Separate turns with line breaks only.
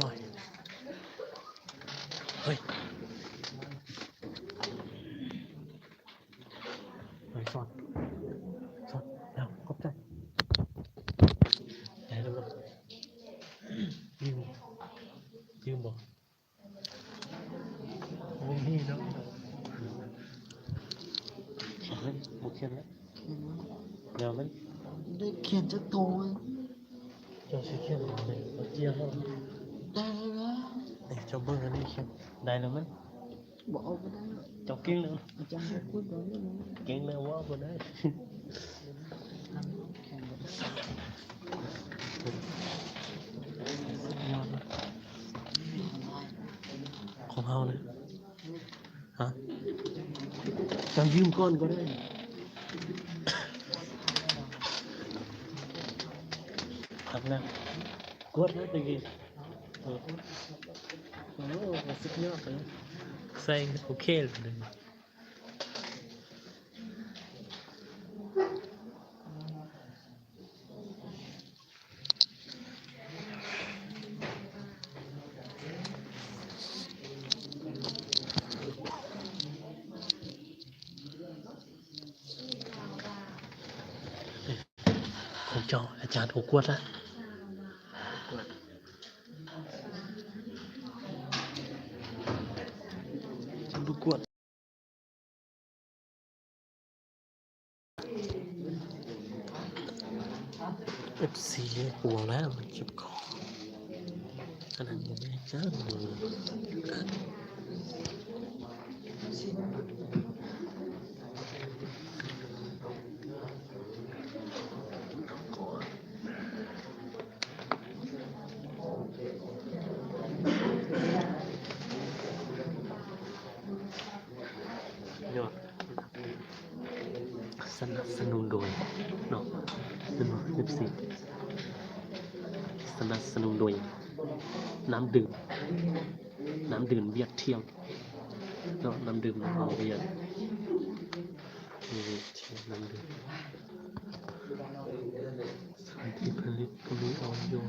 ร้อยเฮ้ยสอดแล้วขอบใจได้แล้วมั้งยืมบอกไม่มีเนาะเขียนเลยบุกเขียนแล้วเดี๋ยวมัน
ได้เขียนจากตัว
เจ้าชื่อเขียนอะไรเราเจียแล้ว
ได้แล้ว
เนี่ยเจ้าเบิ้งอันนี้เขียนได้แล้วมั้ง
บอกเอาก็ได้
เจ้าเก่งเลย
อาจารย์พูดแบบนี้นะ
เก่งเลยว่าก็ได้ของเฮาเลยฮะจะยืมก้อนก็ได้ครับนะกดแล้วตะกี้โอ้สุดยอดเลยใส่โอเคเลยของเจ้าอาจารย์ถูกกวดละฉันถูกกวดFC หัวแล้วมันเจ็บคอขนาดนี้ไม่จ้าสนับสนุนโดยเนาะเป็น14สนับสนุนโดยน้ำดื่มเวียดเที่ยงเนาะน้ำดื่มเอาเวียดนี่เที่ยงน้ำดื่มสถานที่ผลิตก็มีเอาอยู่